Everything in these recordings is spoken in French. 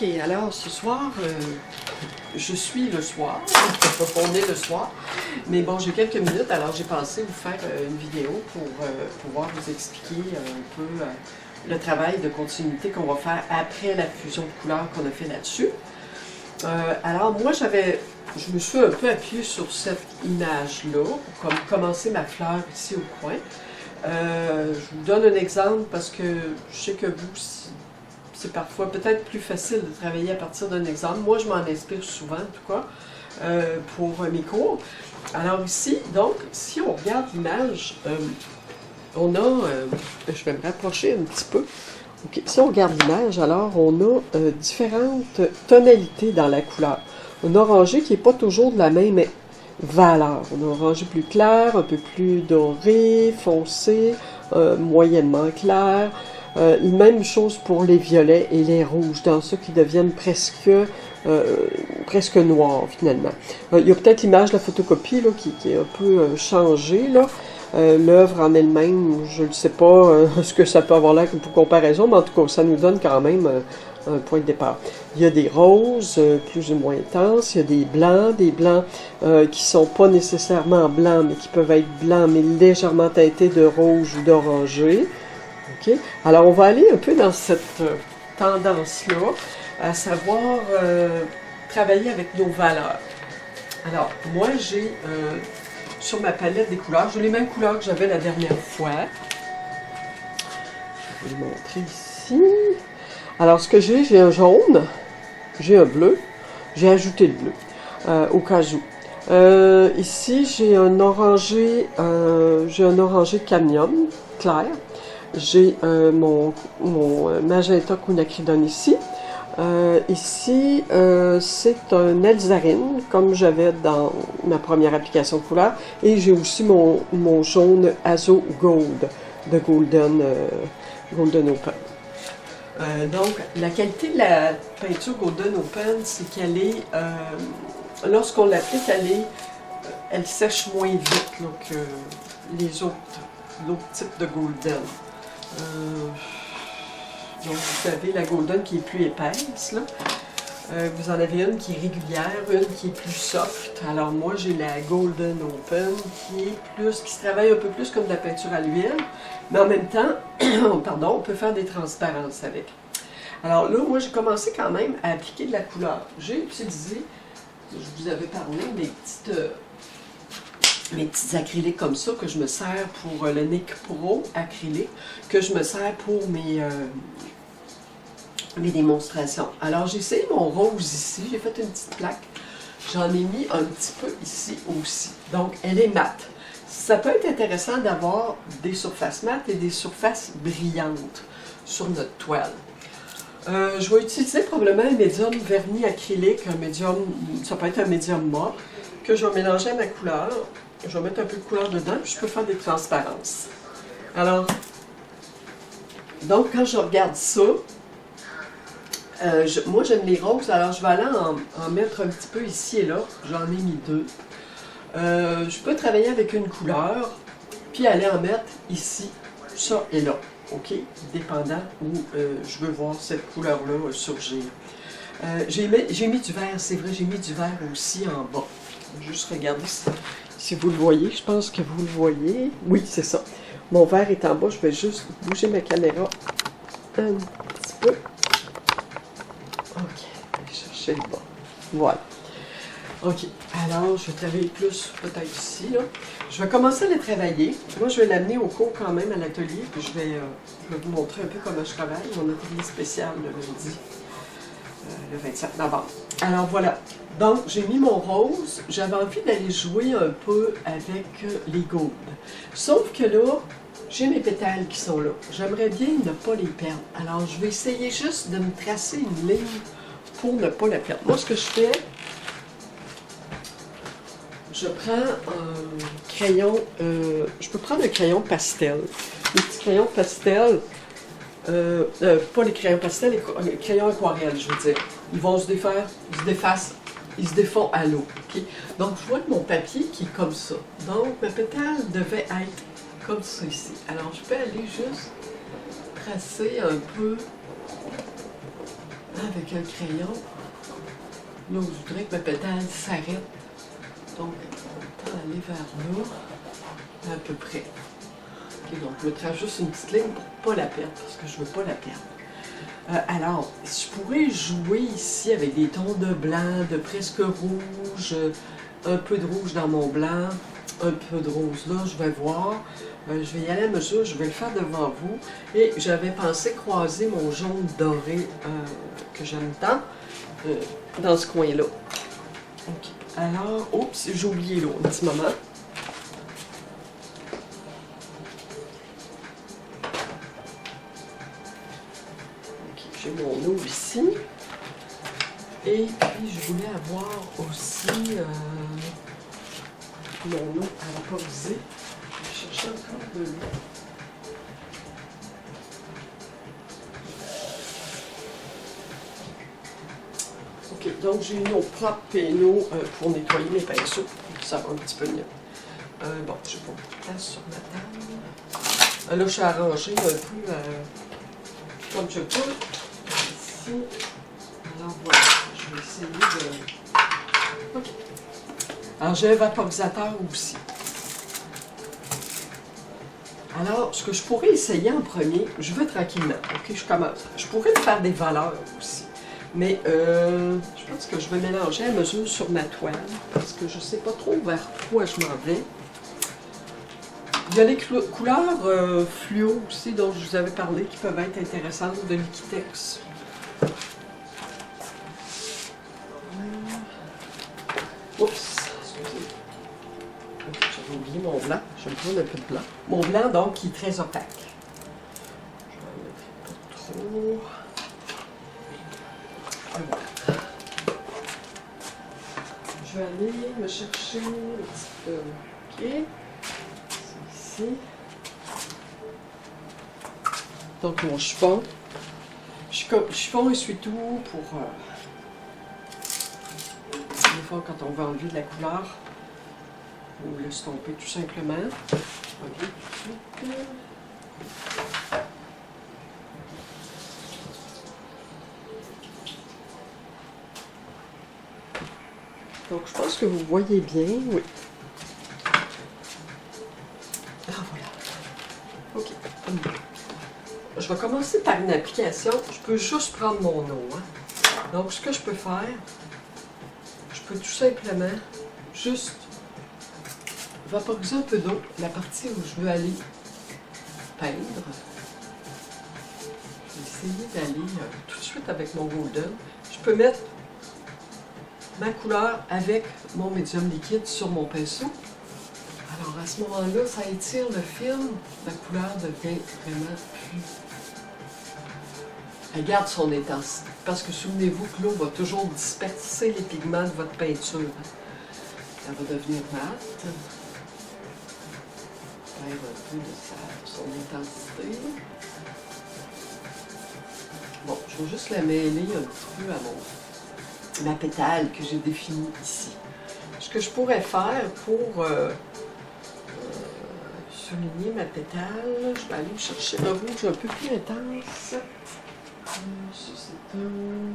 OK, alors ce soir, je suis le soir, on est le soir, mais bon, j'ai quelques minutes, alors j'ai pensé vous faire une vidéo pour pouvoir vous expliquer un peu le travail de continuité qu'on va faire après la fusion de couleurs qu'on a fait là-dessus. Alors moi, je me suis un peu appuyée sur cette image-là, pour commencer ma fleur ici au coin. Je vous donne un exemple parce que je sais que vous, c'est parfois peut-être plus facile de travailler à partir d'un exemple. Moi, je m'en inspire souvent, en tout cas, pour mes cours. Alors ici, donc, si on regarde l'image, on a, je vais me rapprocher un petit peu. Okay. Si on regarde l'image, alors on a différentes tonalités dans la couleur. Un orangé qui n'est pas toujours de la même valeur. On a un orangé plus clair, un peu plus doré, foncé, moyennement clair. Même chose pour les violets et les rouges, dans ceux qui deviennent presque noirs finalement. Il y a peut-être l'image de la photocopie là, qui est un peu changée. L'œuvre en elle-même, je ne sais pas ce que ça peut avoir l'air pour comparaison, mais en tout cas, ça nous donne quand même un point de départ. Il y a des roses plus ou moins intenses, il y a des blancs qui sont pas nécessairement blancs, mais qui peuvent être blancs, mais légèrement teintés de rouge ou d'orangé. Okay? Alors, on va aller un peu dans cette tendance-là, à savoir travailler avec nos valeurs. Alors, moi, j'ai sur ma palette des couleurs, j'ai les mêmes couleurs que j'avais la dernière fois. Je vais vous montrer ici. Alors, ce que j'ai un jaune, j'ai un bleu, j'ai ajouté le bleu au cas où. Ici, j'ai un orangé cadmium clair. J'ai mon magenta quinacridone ici. Ici, c'est un alizarin, comme j'avais dans ma première application de couleur. Et j'ai aussi mon jaune Azo Gold de Golden Open. Donc, la qualité de la peinture Golden Open, c'est qu'elle est, lorsqu'on l'applique, elle sèche moins vite là, que l'autre type de Golden. Donc, vous avez la Golden qui est plus épaisse, là. Vous en avez une qui est régulière, une qui est plus soft. Alors moi, j'ai la Golden Open qui se travaille un peu plus comme de la peinture à l'huile, mais en même temps, pardon, on peut faire des transparences avec. Alors là, moi, j'ai commencé quand même à appliquer de la couleur. J'ai utilisé, je vous avais parlé, mes petits acryliques comme ça que je me sers pour le NIC Pro acrylique, que je me sers pour mes démonstrations. Alors, j'ai essayé mon rose ici, j'ai fait une petite plaque. J'en ai mis un petit peu ici aussi. Donc, elle est mate. Ça peut être intéressant d'avoir des surfaces mates et des surfaces brillantes sur notre toile. Je vais utiliser probablement un médium vernis acrylique, ça peut être un médium mort, que je vais mélanger à ma couleur. Je vais mettre un peu de couleur dedans, puis je peux faire des transparences. Alors, donc quand je regarde ça, moi j'aime les roses, alors je vais aller en mettre un petit peu ici et là. J'en ai mis 2. Je peux travailler avec une couleur, puis aller en mettre ici, ça et là. OK? Dépendant où je veux voir cette couleur-là surgir. J'ai mis du vert, c'est vrai, j'ai mis du vert aussi en bas. Juste regarder si vous le voyez, je pense que vous le voyez. Oui, c'est ça. Mon verre est en bas, je vais juste bouger ma caméra un petit peu. OK, aller chercher le bas. Voilà. OK, alors je vais travailler plus peut-être ici, là. Je vais commencer à le travailler. Moi, je vais l'amener au cours quand même à l'atelier, puis je vais vous montrer un peu comment je travaille. Mon atelier spécial le lundi, le 27 novembre. Alors voilà. Donc, j'ai mis mon rose. J'avais envie d'aller jouer un peu avec les golds. Sauf que là, j'ai mes pétales qui sont là. J'aimerais bien ne pas les perdre. Alors, je vais essayer juste de me tracer une ligne pour ne pas la perdre. Moi, ce que je fais, je prends un crayon, je peux prendre un crayon pastel. Les petits crayons pastel, pas les crayons pastel, les crayons aquarelles, je veux dire. Ils vont se défaire, ils se défont à l'eau. Okay? Donc, je vois que mon papier qui est comme ça. Donc, ma pétale devait être comme ça ici. Alors, je peux aller juste tracer un peu avec un crayon. Là, je voudrais que ma pétale s'arrête. Donc, on va aller vers là, à peu près. Ok, donc je mettrai juste une petite ligne pour ne pas la perdre, parce que je ne veux pas la perdre. Alors, je pourrais jouer ici avec des tons de blanc, de presque rouge, un peu de rouge dans mon blanc, un peu de rose là, je vais voir. Je vais y aller à mesure, je vais le faire devant vous. Et j'avais pensé croiser mon jaune doré que j'aime tant dans ce coin-là. Ok. Alors, oups, j'ai oublié l'eau, un petit moment. Ok, j'ai mon eau ici. Et puis, je voulais avoir aussi mon eau à vaporiser. Je cherchais encore de l'eau. Ok, donc j'ai une eau propre et une eau pour nettoyer mes pinceaux. Ça va un petit peu mieux. Bon, je vais mettre la place sur ma table. Là, je suis arrangée un peu comme je peux. Ici. Alors voilà, je vais essayer de... Ok. Alors, j'ai un vaporisateur aussi. Alors, ce que je pourrais essayer en premier, je vais tranquillement. Ok, je commence. Je pourrais faire des valeurs aussi. Mais je pense que je vais mélanger à mesure sur ma toile, parce que je ne sais pas trop vers quoi je m'en vais. Il y a les couleurs fluo aussi, dont je vous avais parlé, qui peuvent être intéressantes, de Liquitex. Oups, excusez. J'avais oublié mon blanc, je vais prendre un peu de blanc. Mon blanc, donc, qui est très opaque. Je vais en mettre pas trop. Voilà. Je vais aller me chercher un petit peu. Ok. C'est ici. Donc mon chiffon. Chiffon essuie-tout pour des fois quand on veut enlever de la couleur ou l'estomper tout simplement. Ok, tout de suite. Donc, je pense que vous voyez bien, oui. Ah, voilà. OK. Je vais commencer par une application. Je peux juste prendre mon eau. Hein. Donc, ce que je peux faire, je peux tout simplement juste vaporiser un peu d'eau, la partie où je veux aller peindre. Je vais essayer d'aller tout de suite avec mon golden. Je peux mettre ma couleur avec mon médium liquide sur mon pinceau. Alors à ce moment-là, ça étire le film, la couleur devient vraiment plus... Elle garde son intensité. Parce que souvenez-vous que l'eau va toujours disperser les pigments de votre peinture. Elle va devenir mate. Perdre un peu de son intensité. Bon, je vais juste la mêler un petit peu à ma pétale que j'ai définie ici. Ce que je pourrais faire pour souligner ma pétale, je vais aller chercher un rouge un peu plus intense. Ça, c'est un...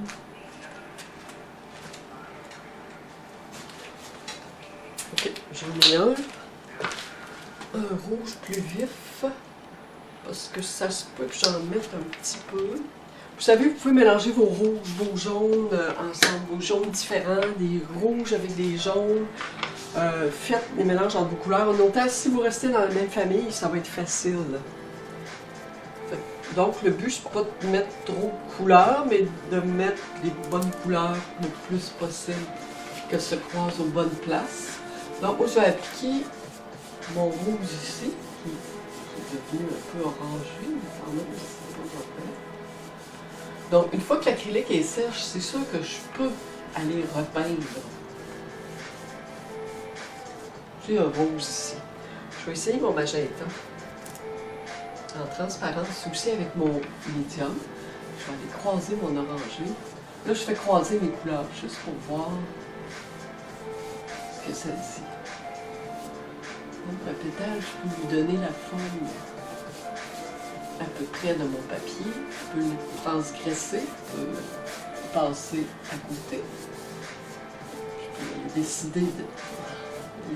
Ok, j'en ai un rouge plus vif, parce que ça se peut que j'en mette un petit peu. Vous savez, vous pouvez mélanger vos rouges, vos jaunes ensemble, vos jaunes différents, des rouges avec des jaunes. Faites des mélanges entre vos couleurs. En autant, si vous restez dans la même famille, ça va être facile. Donc, le but, c'est pas de mettre trop de couleurs, mais de mettre les bonnes couleurs le plus possible, que se croisent aux bonnes places. Donc, moi, je vais appliquer mon rouge ici, qui est devenu un peu orangé, mais quand même, c'est pas vrai. Donc, une fois que l'acrylique est sèche, c'est sûr que je peux aller repeindre. J'ai un rose ici. Je vais essayer mon magenta. En transparence aussi avec mon médium. Je vais aller croiser mon orangé. Là, je fais croiser mes couleurs juste pour voir ce que ça dit. Donc, ma pétale, je peux lui donner la forme à peu près de mon papier. Je peux le transgresser. passer à côté. Je peux décider de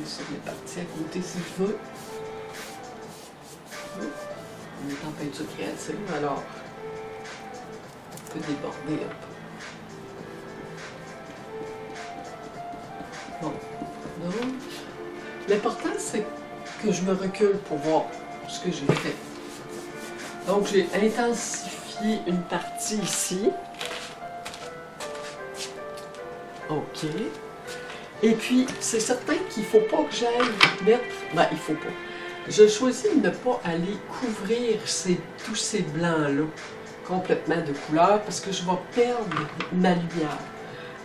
sur les parties à côté si je veux. On est en peinture créative, alors on peut déborder un peu. Bon, donc, l'important c'est que je me recule pour voir ce que j'ai fait. Donc, j'ai intensifié une partie ici. OK. Et puis, c'est certain qu'il ne faut pas que j'aille mettre... Ben, il ne faut pas. Je choisis de ne pas aller couvrir tous ces blancs-là complètement de couleur parce que je vais perdre ma lumière.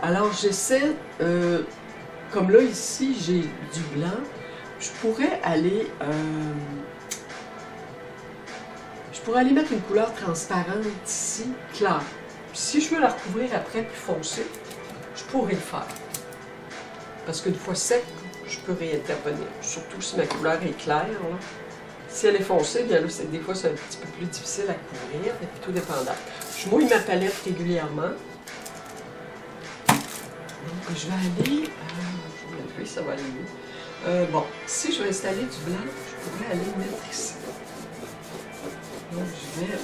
Alors, j'essaie... comme là, ici, j'ai du blanc. Je pourrais aller mettre une couleur transparente ici, claire. Si je veux la recouvrir après plus foncée, je pourrais le faire. Parce qu'une fois sec, je peux réintervenir. Surtout si ma couleur est claire. Là. Si elle est foncée, bien là, des fois, c'est un petit peu plus difficile à couvrir, et puis tout dépendant. Je mouille ma palette régulièrement. Donc, je vais aller... je vais lever, ça va aller mieux. Bon, si je veux installer du blanc, je pourrais aller mettre ici. Donc,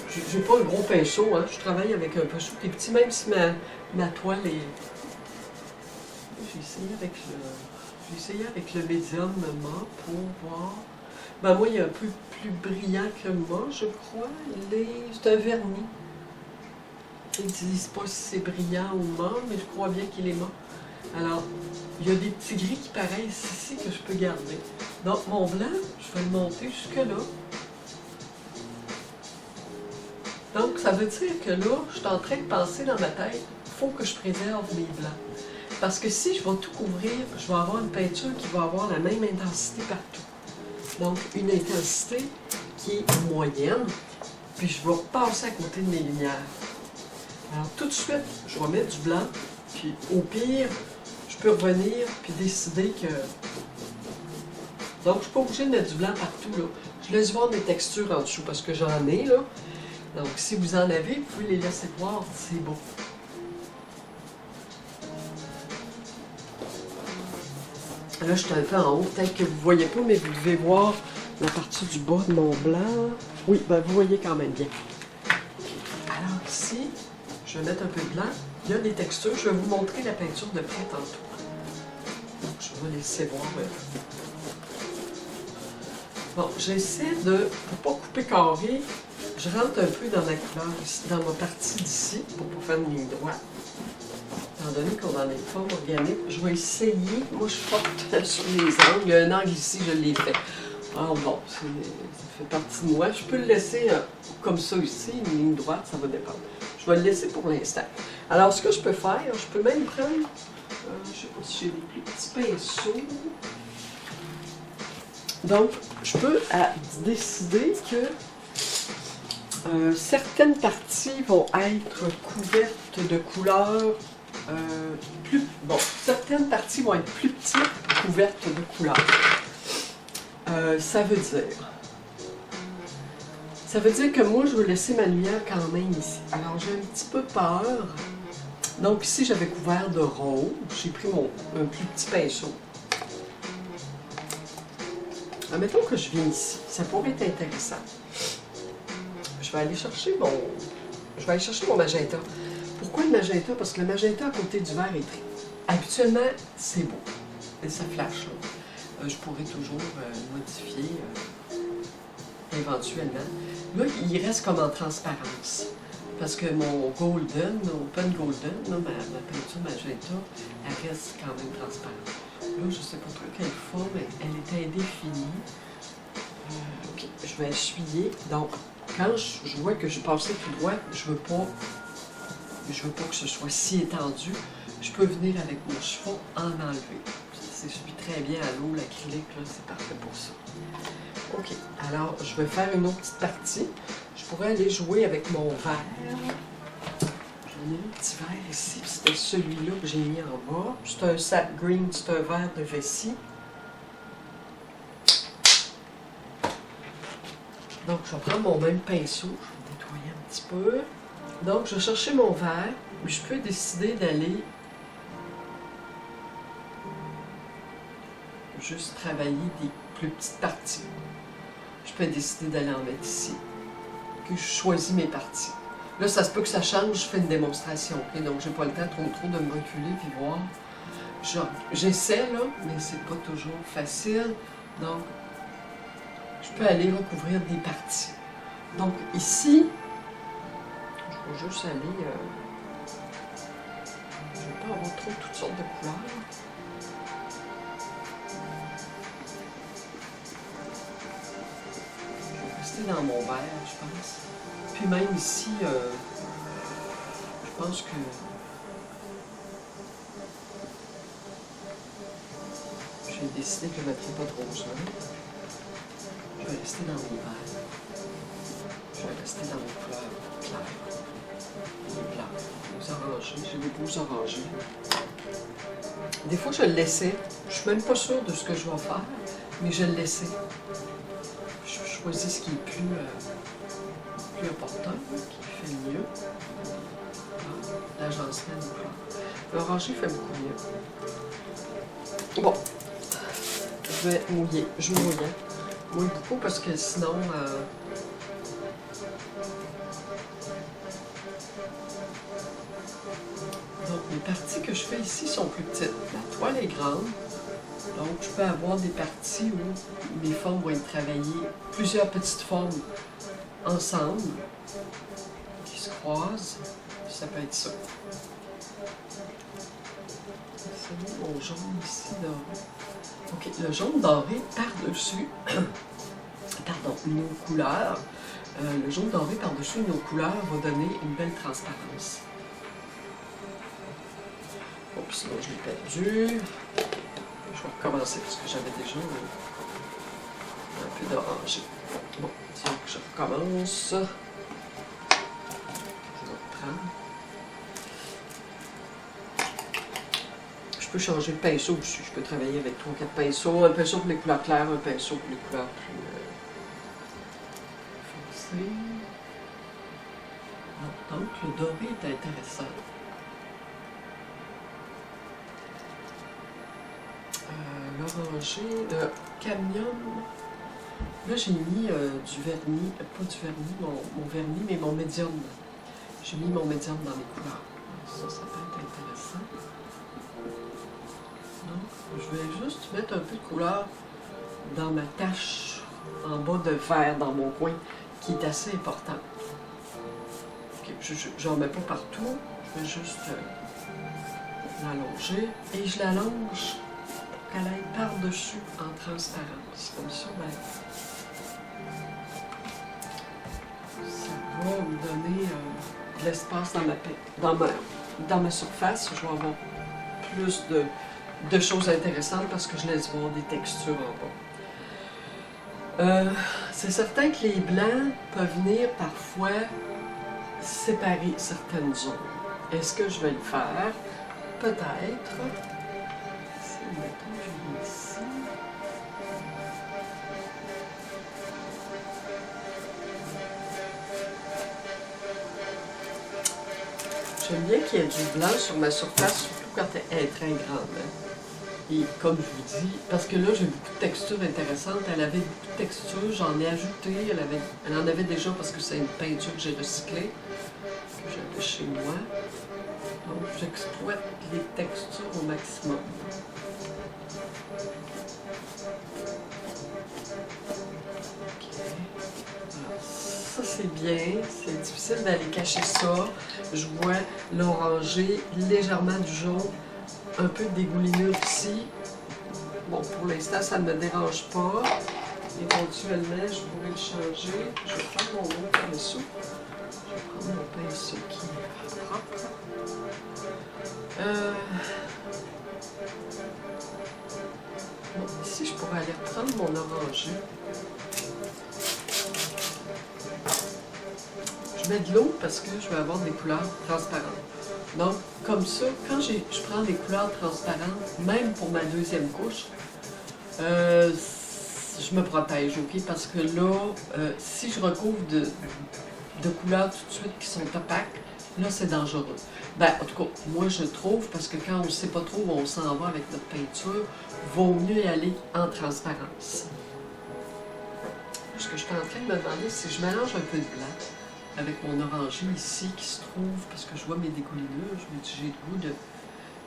je n'ai pas un gros pinceau, hein. Je travaille avec un pinceau qui est petit, même si ma toile est... J'ai essayé avec le médium mat pour voir. Ben moi, il est un peu plus brillant que moi, je crois. C'est un vernis. Ils ne disent pas si c'est brillant ou mat, mais je crois bien qu'il est mat. Alors, il y a des petits gris qui paraissent ici que je peux garder. Donc, mon blanc, je vais le monter jusque-là. Donc, ça veut dire que là, je suis en train de penser dans ma tête, il faut que je préserve mes blancs. Parce que si je vais tout couvrir, je vais avoir une peinture qui va avoir la même intensité partout. Donc, une intensité qui est moyenne, puis je vais passer à côté de mes lumières. Alors, tout de suite, je vais mettre du blanc, puis au pire, je peux revenir puis décider que... Donc, je ne suis pas obligée de mettre du blanc partout, là. Je laisse voir des textures en dessous, parce que j'en ai, là. Donc, si vous en avez, vous pouvez les laisser voir, c'est beau. Là, je suis un peu en haut, peut-être que vous ne voyez pas, mais vous devez voir la partie du bas de mon blanc. Oui, ben vous voyez quand même bien. Alors ici, je vais mettre un peu de blanc. Il y a des textures. Je vais vous montrer la peinture de près tantôt. Donc, je vais laisser voir. Bon, j'essaie de, pour ne pas couper carré, je rentre un peu dans ma couleur, dans ma partie d'ici, pour ne pas faire une ligne droite. Étant donné qu'on en est une forme organique, je vais essayer. Moi, je suis forte sur les angles. Il y a un angle ici, je l'ai fait. Alors bon, ça fait partie de moi. Je peux le laisser comme ça ici, une ligne droite, ça va dépendre. Je vais le laisser pour l'instant. Alors, ce que je peux faire, je peux même prendre, je ne sais pas si j'ai des plus petits pinceaux. Donc, je peux décider que certaines parties vont être couvertes de couleurs certaines parties vont être plus petites, couvertes de couleurs. Ça veut dire que moi, je veux laisser ma lumière quand même ici. Alors, j'ai un petit peu peur. Donc, ici, j'avais couvert de rose. J'ai pris un plus petit pinceau. Admettons que je viens ici. Ça pourrait être intéressant. Je vais aller chercher mon magenta. Pourquoi le magenta? Parce que le magenta à côté du vert est très... Habituellement, c'est beau. Et ça flash. Je pourrais toujours modifier éventuellement. Là, il reste comme en transparence. Parce que mon golden, mon Open Golden, là, ma peinture magenta, elle reste quand même transparente. Là, je ne sais pas trop quelle forme, elle est indéfinie. OK, je vais essuyer. Donc, quand je vois que je passais tout droit, je veux pas que ce soit si étendu. Je peux venir avec mon chiffon en enlever. Ça s'essuie très bien à l'eau, l'acrylique, c'est parfait pour ça. OK, alors je vais faire une autre petite partie. Je pourrais aller jouer avec mon verre. J'en ai un petit verre ici, c'était celui-là que j'ai mis en bas. C'est un sap green, c'est un verre de vessie. Donc, je vais prendre mon même pinceau, je vais nettoyer un petit peu. Donc, je vais chercher mon verre. je peux décider d'aller juste travailler des plus petites parties. Je peux décider d'aller en mettre ici. Que je choisis mes parties. Là, ça se peut que ça change, je fais une démonstration. Okay? Donc, j'ai pas le temps trop de me reculer puis voir. J'essaie, là, mais c'est pas toujours facile. Donc, je peux aller recouvrir des parties. Donc, ici, je vais juste aller... je ne vais pas avoir trop toutes sortes de couleurs. Je vais rester dans mon vert, je pense. Puis même ici, je pense que... J'ai décidé que je ne mettrai pas trop ça. Je vais rester dans mes verts. Je vais rester dans mes couleurs claires. Les blancs, les orangés. J'ai des beaux orangés. Des fois, je le laissais. Je ne suis même pas sûre de ce que je vais faire, mais je le laissais. Je choisis ce qui est plus important, qui fait mieux. L'agencement des couleurs. L'oranger fait beaucoup mieux. Bon. Je vais mouiller. Je mouille. Mouille beaucoup parce que sinon... Donc, les parties que je fais ici sont plus petites. La toile est grande. Donc, je peux avoir des parties où mes formes vont être travaillées, plusieurs petites formes ensemble, qui se croisent. Ça peut être ça. C'est mon jaune ici, là. OK, le jaune doré par-dessus, pardon, nos couleurs. Le jaune doré par-dessus nos couleurs va donner une belle transparence. Oups, sinon je l'ai perdu. Je vais recommencer parce que j'avais déjà un peu d'oranger. Bon, donc je recommence. Je vais reprendre. Je peux changer de pinceau aussi. Je peux travailler avec 3-4 pinceaux. Un pinceau pour les couleurs claires, un pinceau pour les couleurs plus foncées. Donc, le doré est intéressant. L'orangé, le cadmium. Là, j'ai mis du vernis, pas du vernis, mon vernis, mais mon médium. J'ai mis mon médium dans mes couleurs. Ça peut être intéressant. Donc, je vais juste mettre un peu de couleur dans ma tache en bas de vert dans mon coin, qui est assez important. Okay, je n'en mets pas partout, je vais juste l'allonger et je l'allonge pour qu'elle aille par-dessus en transparence. Comme ça, ben, ça va me donner de l'espace dans ma surface. Je vais avoir plus de choses intéressantes parce que je laisse voir des textures en bas. C'est certain que les blancs peuvent venir parfois séparer certaines zones. Est-ce que je vais le faire? Peut-être. Si, mettons, je viens ici. J'aime bien qu'il y ait du blanc sur ma surface, surtout quand elle est très grande. Et comme je vous dis, parce que là, j'ai beaucoup de textures intéressantes. Elle avait beaucoup de textures, j'en ai ajouté. Elle en avait déjà parce que c'est une peinture que j'ai recyclée, que j'avais chez moi. Donc, j'exploite les textures au maximum. Ça, c'est bien. C'est difficile d'aller cacher ça. Je vois l'orangé, légèrement du jaune, un peu de dégoulinure ici. Bon, pour l'instant, ça ne me dérange pas. Éventuellement, je pourrais le changer. Je vais prendre mon autre pinceau. Je vais prendre mon pinceau qui est propre. Bon, ici, je pourrais aller reprendre mon orangé. Je mets de l'eau parce que je vais avoir des couleurs transparentes. Donc, comme ça, quand je prends des couleurs transparentes, même pour ma deuxième couche, je me protège, ok? Parce que là, si je recouvre de couleurs tout de suite qui sont opaques, Là, c'est dangereux. Ben, en tout cas, moi, je trouve, parce que quand on ne sait pas trop où on s'en va avec notre peinture, vaut mieux y aller en transparence. Ce que je suis en train de me demander, c'est que je mélange un peu de blanc avec mon orangé ici qui se trouve, parce que je vois mes dégoulinures, je me dis, j'ai le goût de...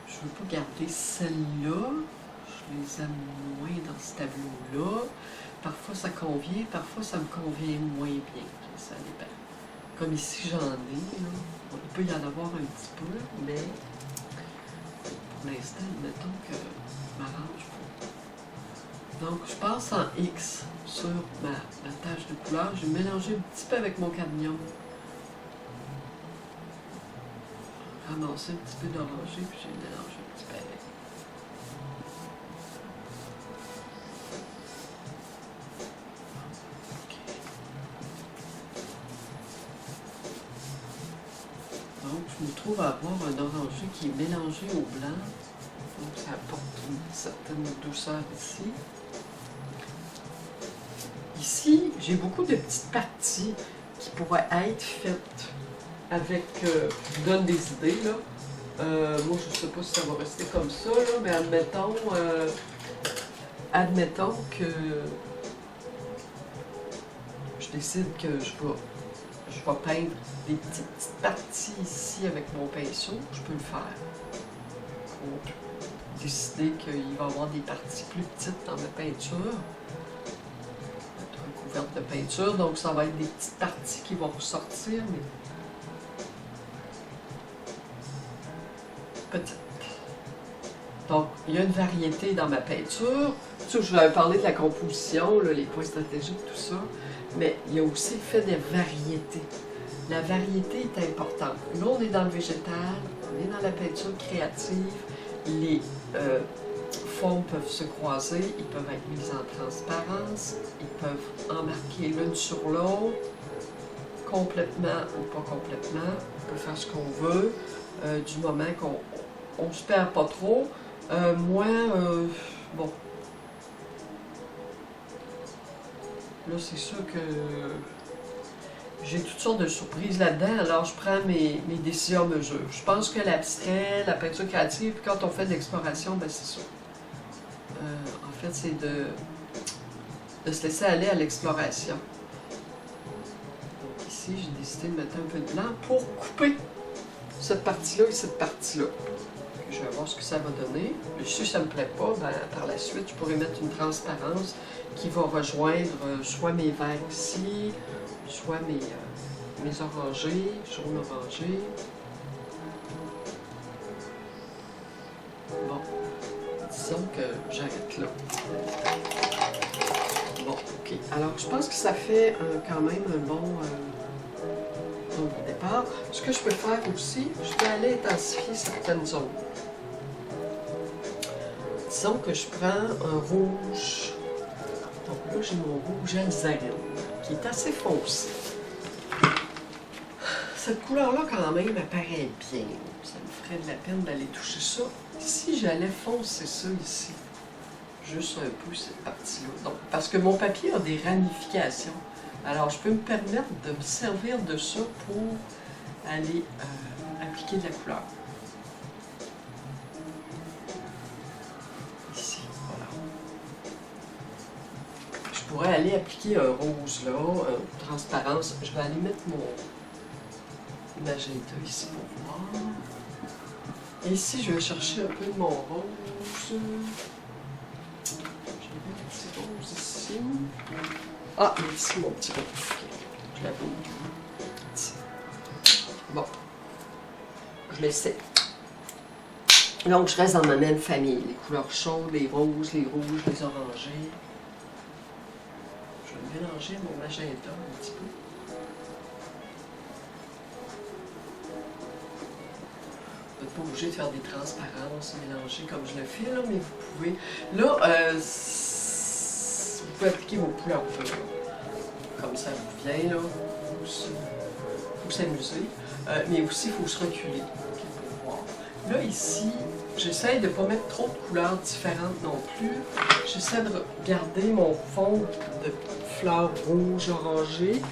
Je ne veux pas garder celle-là. Je les aime moins dans ce tableau-là. Parfois, ça convient, parfois, ça me convient moins bien. Ça dépend. Comme ici, j'en ai, là. Bon, il peut y en avoir un petit peu, mais pour l'instant, admettons que je m'arrange pas. Donc, je passe en X sur ma tache de couleur. Je vais mélanger un petit peu avec mon cadmium. Ramasser un petit peu d'orangé, puis je vais mélanger un petit peu avec. Donc, je me trouve à avoir un orangé qui est mélangé au blanc. Donc, ça apporte une certaine douceur ici. Ici, j'ai beaucoup de petites parties qui pourraient être faites avec... je vous donne des idées, là. Moi, je ne sais pas si ça va rester comme ça, là, mais admettons que je décide que je vais peindre des petites parties ici avec mon pinceau, je peux le faire. Pour décider qu'il va y avoir des parties plus petites dans ma peinture. Recouverte de peinture, donc ça va être des petites parties qui vont ressortir, mais petites. Donc, il y a une variété dans ma peinture. Tu sais, je vous avais parlé de la composition, là, les points stratégiques, tout ça, mais il y a aussi le fait des variétés. La variété est importante. Là, on est dans le végétal, on est dans la peinture créative, les formes peuvent se croiser, ils peuvent être mis en transparence, ils peuvent embarquer l'une sur l'autre, complètement ou pas complètement, on peut faire ce qu'on veut, du moment qu'on ne se perd pas trop. Bon, là c'est sûr que j'ai toutes sortes de surprises là-dedans, alors je prends mes décisions à mesure. Je pense que l'abstrait, la peinture créative, quand on fait de l'exploration, ben c'est ça. En fait, c'est de se laisser aller à l'exploration. Donc ici, j'ai décidé de mettre un peu de blanc pour couper cette partie-là et cette partie-là. Je vais voir ce que ça va donner. Et si ça ne me plaît pas, ben, par la suite, je pourrais mettre une transparence qui va rejoindre soit mes verts ici, soit mes orangés, jaune orangé. Bon, disons que j'arrête là. Bon, ok. Alors, je pense que ça fait quand même un bon départ. Ce que je peux faire aussi, je peux aller intensifier certaines zones. Disons que je prends un rouge. Donc là, j'ai mon rouge alizarin, qui est assez foncé. Cette couleur-là, quand même, apparaît bien. Ça me ferait de la peine d'aller toucher ça. Si j'allais foncer ça ici, juste un peu cette partie-là. Donc, parce que mon papier a des ramifications. Alors, je peux me permettre de me servir de ça pour aller appliquer de la couleur. Ici, voilà. Je pourrais aller appliquer un rose là, une transparence. Je vais aller mettre mon magenta ici pour voir. Et ici, je vais chercher un peu de mon rose. J'ai mis un petit rose ici. Ah, ici, mon petit rose. Okay. Je l'avais ici. Bon. Je l'essaie. Donc, je reste dans ma même famille. Les couleurs chaudes, les roses, les rouges, les orangés. Je vais mélanger mon magenta un petit peu. Vous n'êtes pas obligé de faire des transparences mélangées comme je le fais, là, mais vous pouvez. Là, vous pouvez appliquer vos couleurs pures. Comme ça vous vient, là. Il faut s'amuser. Mais aussi, il faut se reculer pour voir. Là, ici, j'essaie de ne pas mettre trop de couleurs différentes non plus. J'essaie de garder mon fond de fleurs rouges, orangées.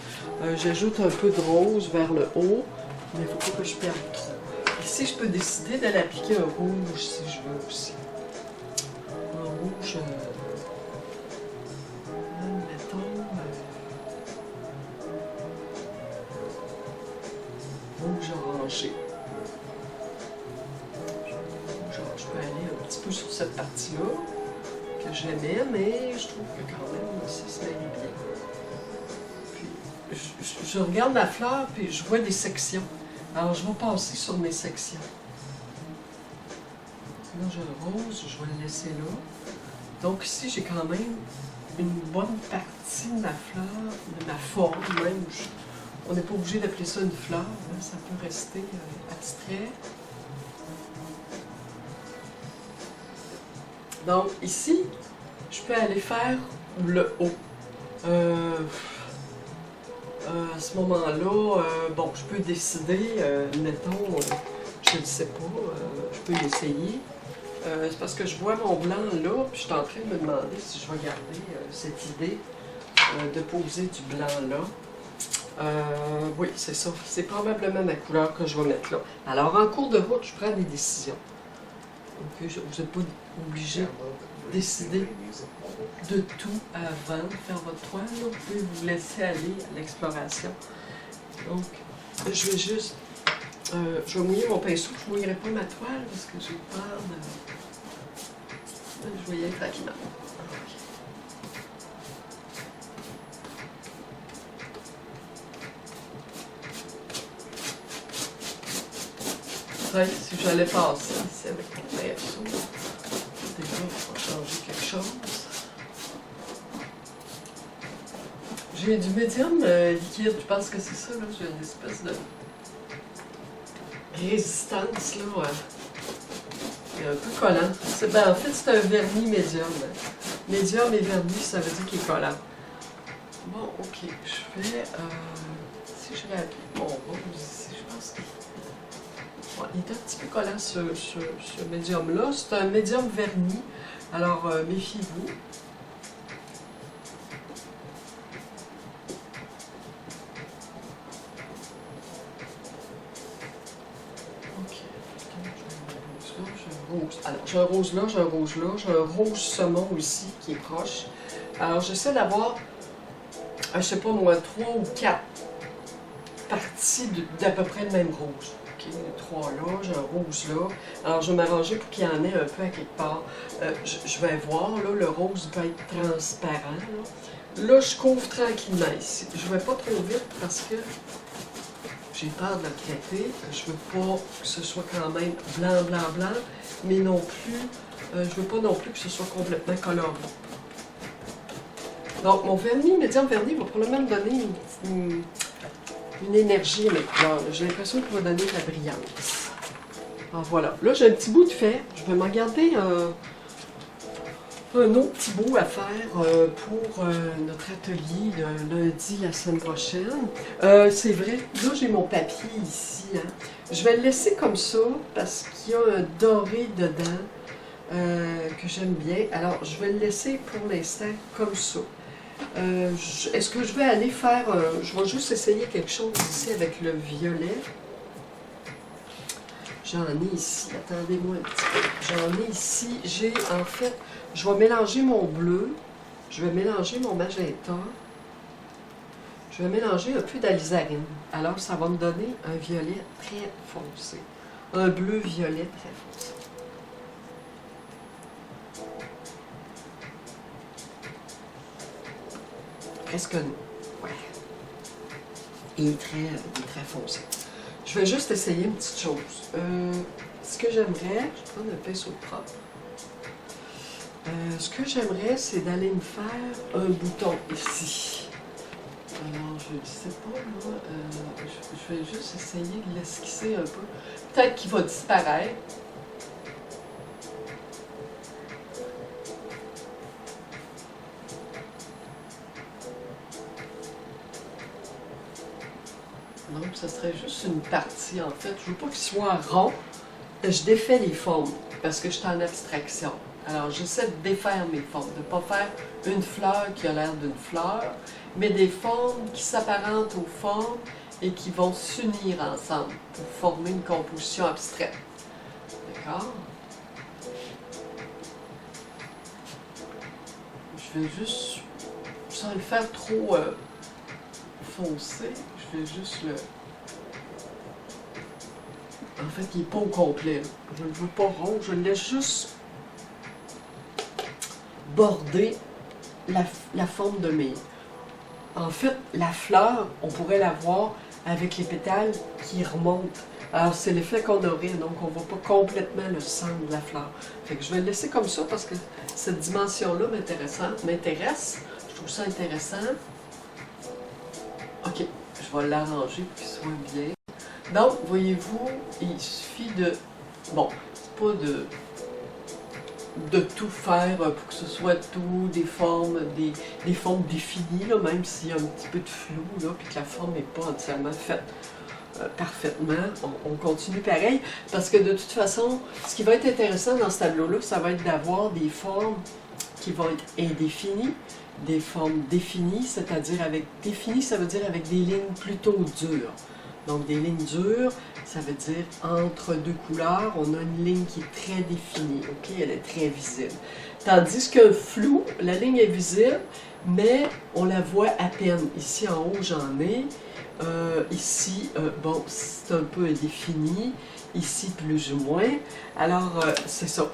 J'ajoute un peu de rose vers le haut. Mais il ne faut pas que je perde trop. Ici, je peux décider de l'appliquer un rouge si je veux aussi. Un rouge, mettons, rouge orangé. Je peux aller un petit peu sur cette partie-là, que j'aimais, mais je trouve que quand même, ça se marie bien. Puis, je regarde la fleur, puis je vois des sections. Alors, je vais passer sur mes sections. Là, j'ai le rose, je vais le laisser là. Donc ici, j'ai quand même une bonne partie de ma fleur, de ma forme même. On n'est pas obligé d'appeler ça une fleur, hein, ça peut rester abstrait. Donc ici, je peux aller faire le haut. À ce moment-là, bon, je peux décider, mettons, je ne sais pas, je peux l'essayer. C'est parce que je vois mon blanc là, puis je suis en train de me demander si je vais garder cette idée de poser du blanc là. Oui, c'est ça. C'est probablement ma couleur que je vais mettre là. Alors, en cours de route, je prends des décisions. Okay, vous n'êtes pas obligé de décider de tout avant de faire votre toile. Vous pouvez vous laisser aller à l'exploration. Donc, je vais juste... je vais mouiller mon pinceau. Je ne mouillerai pas ma toile parce que j'ai peur de... Je vais y aller tranquillement. Okay. Si j'allais passer ici avec mon pinceau, déjà, il faut changer quelque chose. J'ai du médium liquide, je pense que c'est ça, là. J'ai une espèce de résistance, là. Il est un peu collant. Ben, en fait, c'est un vernis médium. Médium et vernis, ça veut dire qu'il est collant. Bon, ok, je fais... si je vais appliquer mon rose ici, je pense que... Ouais, il est un petit peu collant, ce médium-là. C'est un médium vernis, alors méfiez-vous. Alors, j'ai un rose là, j'ai un rouge là, j'ai un rouge saumon aussi qui est proche. Alors, j'essaie d'avoir, je sais pas moi, 3 ou 4 parties d'à peu près le même rouge. OK, 3 là, j'ai un rouge là. Alors, je vais m'arranger pour qu'il y en ait un peu à quelque part. Je vais voir, là, le rose va être transparent. Là, je couvre tranquillement ici. Je ne vais pas trop vite parce que j'ai peur de le traiter. Je veux pas que ce soit quand même blanc, blanc, blanc, mais non plus, je veux pas non plus que ce soit complètement coloré. Donc, mon vernis, médium vernis, va probablement me donner une énergie à mes couleurs. J'ai l'impression qu'il va donner de la brillance. Alors voilà. Là, j'ai un petit bout de fait. Je vais m'en garder un autre petit bout à faire pour notre atelier de lundi la semaine prochaine. C'est vrai, là j'ai mon papier ici. Hein. Je vais le laisser comme ça parce qu'il y a un doré dedans que j'aime bien. Alors je vais le laisser pour l'instant comme ça. Est-ce que je vais aller faire... je vais juste essayer quelque chose ici avec le violet. J'en ai ici, attendez-moi un petit peu. J'en ai ici, j'ai en fait... Je vais mélanger mon bleu, je vais mélanger mon magenta, je vais mélanger un peu d'alizarine. Alors, ça va me donner un violet très foncé. Un bleu-violet très foncé. Presque non. Ouais. Il est très foncé. Je vais juste essayer une petite chose. Ce que j'aimerais, je vais prendre un pinceau propre. Ce que j'aimerais, c'est d'aller me faire un bouton ici. Alors, je ne sais pas, moi, je vais juste essayer de l'esquisser un peu. Peut-être qu'il va disparaître. Donc, ce serait juste une partie, en fait. Je ne veux pas qu'il soit rond. Je défais les formes, parce que je suis en abstraction. Alors, j'essaie de défaire mes formes, de ne pas faire une fleur qui a l'air d'une fleur, mais des formes qui s'apparentent aux formes, et qui vont s'unir ensemble pour former une composition abstraite. D'accord? Je vais juste, sans le faire trop foncé, je vais juste le... En fait, il n'est pas au complet, là. Je ne le veux pas rond, je le laisse juste border la forme de mes... En fait, la fleur, on pourrait la voir avec les pétales qui remontent. Alors, c'est l'effet qu'on aurait, donc on ne voit pas complètement le centre de la fleur. Fait que je vais le laisser comme ça parce que cette dimension-là m'intéresse. Je trouve ça intéressant. OK, je vais l'arranger pour qu'il soit bien. Donc, voyez-vous, il suffit de... Bon, pas de tout faire pour que ce soit tout des formes définies, là, même s'il y a un petit peu de flou, là, puis que la forme n'est pas entièrement faite parfaitement. On continue pareil, parce que de toute façon, ce qui va être intéressant dans ce tableau-là, ça va être d'avoir des formes qui vont être indéfinies, des formes définies, c'est-à-dire avec définies, ça veut dire avec des lignes plutôt dures. Donc des lignes dures, ça veut dire entre deux couleurs, on a une ligne qui est très définie, ok, elle est très visible. Tandis que flou, la ligne est visible, mais on la voit à peine. Ici en haut, j'en ai. Ici, bon, c'est un peu indéfini. Ici, plus ou moins. Alors, c'est ça.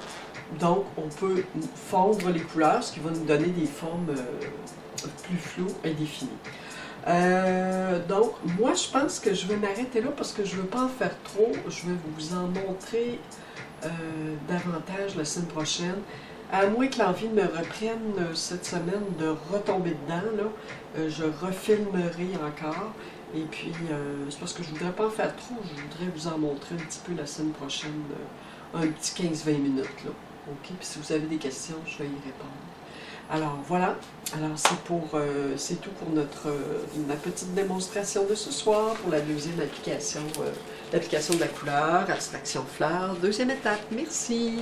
Donc, on peut fondre les couleurs, ce qui va nous donner des formes plus floues et définies. Donc, moi, je pense que je vais m'arrêter là parce que je ne veux pas en faire trop. Je vais vous en montrer davantage la semaine prochaine. À moins que l'envie me reprenne cette semaine de retomber dedans, là, je refilmerai encore. Et puis, c'est parce que je ne voudrais pas en faire trop. Je voudrais vous en montrer un petit peu la semaine prochaine, un petit 15-20 minutes. Là. OK? Puis si vous avez des questions, je vais y répondre. Alors voilà, alors c'est tout pour ma petite démonstration de ce soir pour la deuxième application, l'application de la couleur, abstraction fleur, deuxième étape. Merci!